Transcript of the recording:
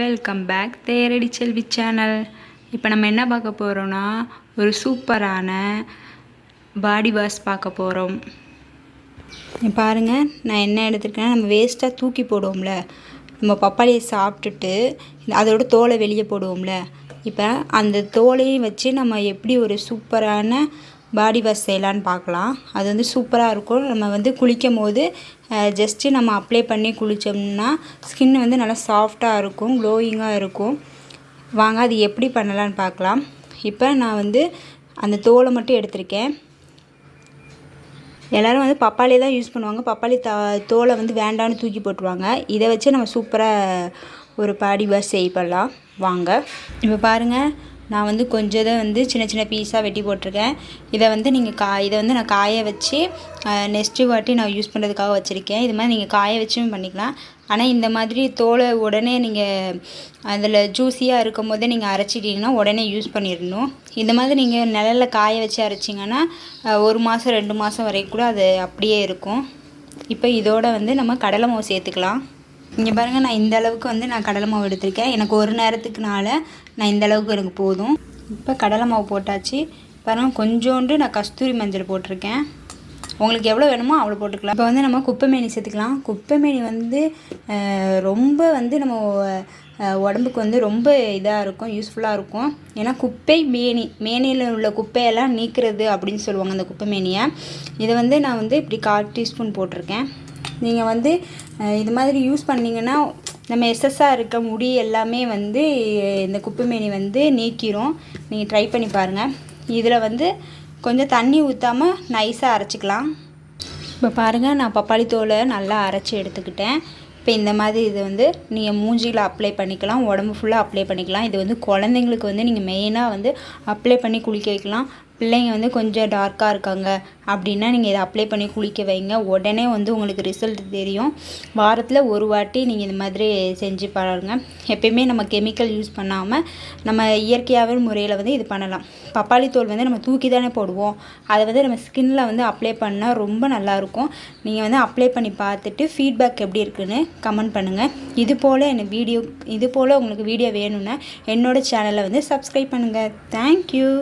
Welcome back தேரடி செல்வி channel. இப்போ நம்ம என்ன பார்க்க போகிறோன்னா, ஒரு சூப்பரான பாடி வாஷ் பார்க்க போகிறோம். பாருங்கள், நான் என்ன எடுத்துருக்கேன்னா, நம்ம வேஸ்ட்டாக தூக்கி போடுவோம்ல, நம்ம பப்பாளியை சாப்பிட்டுட்டு அதோட தோலை வெளியே போடுவோம்ல, இப்போ அந்த தோலையும் வச்சு நம்ம எப்படி ஒரு சூப்பரான பாடி வாஷ் செய்யலான்னு பார்க்கலாம். அது வந்து சூப்பராக இருக்கும். நம்ம குளிக்கும் போது ஜஸ்ட்டு நம்ம அப்ளை பண்ணி குளித்தோம்னா ஸ்கின் வந்து நல்லா சாஃப்டாக இருக்கும், க்ளோயிங்காக இருக்கும். வாங்க அது எப்படி பண்ணலான்னு பார்க்கலாம். இப்போ நான் அந்த தோலை மட்டும் எடுத்திருக்கேன். எல்லோரும் பப்பாளியை தான் யூஸ் பண்ணுவாங்க. பப்பாளி தோலை வேண்டான்னு தூக்கி போட்டுருவாங்க. இதை வச்சு நம்ம சூப்பராக ஒரு பாடி வாஷ் செய்யலாம். வாங்க இப்போ பாருங்கள், நான் கொஞ்சம் இதை சின்ன சின்ன பீஸாக வெட்டி போட்டிருக்கேன். இதை நீங்கள் நான் காய வச்சு நெக்ஸ்ட்டு வாட்டி நான் யூஸ் பண்ணுறதுக்காக வச்சுருக்கேன். இது மாதிரி நீங்கள் காய வச்சும் பண்ணிக்கலாம். ஆனால் இந்த மாதிரி தோலை உடனே நீங்கள் அதில் ஜூஸியாக இருக்கும் போதே நீங்கள் அரைச்சிட்டிங்கன்னா உடனே யூஸ் பண்ணிடணும். இந்த மாதிரி நீங்கள் நிழலில் காய வச்சு அரைச்சிங்கன்னா 1 மாதம் 2 மாதம் வரைக்கும் கூட அது அப்படியே இருக்கும். இப்போ இதோட நம்ம கடலை மாவு சேர்த்துக்கலாம். இங்கே பாருங்கள், நான் இந்த அளவுக்கு நான் கடலை மாவு எடுத்திருக்கேன். எனக்கு ஒரு நேரத்துக்குனால நான் இந்த அளவுக்கு எனக்கு போதும். இப்போ கடலை மாவு போட்டாச்சு. பாருங்கள், கொஞ்சோண்டு நான் கஸ்தூரி மஞ்சள் போட்டிருக்கேன். உங்களுக்கு எவ்வளோ வேணுமோ அவ்வளோ போட்டுக்கலாம். இப்போ நம்ம குப்பைமேனி சேர்த்துக்கலாம். குப்பைமேனி ரொம்ப நம்ம உடம்புக்கு ரொம்ப இதாக இருக்கும், யூஸ்ஃபுல்லாக இருக்கும். ஏன்னா மேனியில் உள்ள குப்பையெல்லாம் நீக்கிறது அப்படின்னு சொல்லுவாங்க அந்த குப்பைமேனியை. இதை நான் இப்படி 1/4 டீஸ்பூன் போட்டிருக்கேன். நீங்கள் இது மாதிரி யூஸ் பண்ணிங்கன்னா நம்ம எக்ஸஸாக இருக்க முடி எல்லாமே இந்த குப்பைமேனி நீக்கிரும். நீங்கள் ட்ரை பண்ணி பாருங்கள். இதில் கொஞ்சம் தண்ணி ஊற்றாமல் நைஸாக அரைச்சிக்கலாம். இப்போ பாருங்கள், நான் பப்பாளி தோலை நல்லா அரைச்சி எடுத்துக்கிட்டேன். இப்போ இந்த மாதிரி இது நீங்கள் மூஞ்சியில் அப்ளை பண்ணிக்கலாம், உடம்பு ஃபுல்லாக அப்ளை பண்ணிக்கலாம். இது குழந்தைங்களுக்கு நீங்கள் மெயினாக அப்ளை பண்ணி குளிக்க வைக்கலாம். பிள்ளைங்க கொஞ்சம் டார்க்காக இருக்காங்க அப்படின்னா நீங்கள் இதை அப்ளை பண்ணி குளிக்க வைங்க. உடனே உங்களுக்கு ரிசல்ட் தெரியும். வாரத்தில் ஒரு வாட்டி நீங்கள் இந்த மாதிரி செஞ்சு பாருங்கள். எப்பயுமே நம்ம கெமிக்கல் யூஸ் பண்ணாமல் நம்ம இயற்கையாகவே முறையில் இது பண்ணலாம். பப்பாளி தோல் நம்ம தூக்கி தானே போடுவோம். அதை நம்ம ஸ்கின்னில் அப்ளை பண்ணால் ரொம்ப நல்லாயிருக்கும். நீங்கள் அப்ளை பண்ணி பார்த்துட்டு ஃபீட்பேக் எப்படி இருக்குன்னு கமெண்ட் பண்ணுங்கள். இது போல் உங்களுக்கு வீடியோ வேணும்னா என்னோடய சேனலை சப்ஸ்கிரைப் பண்ணுங்கள். தேங்க்யூ.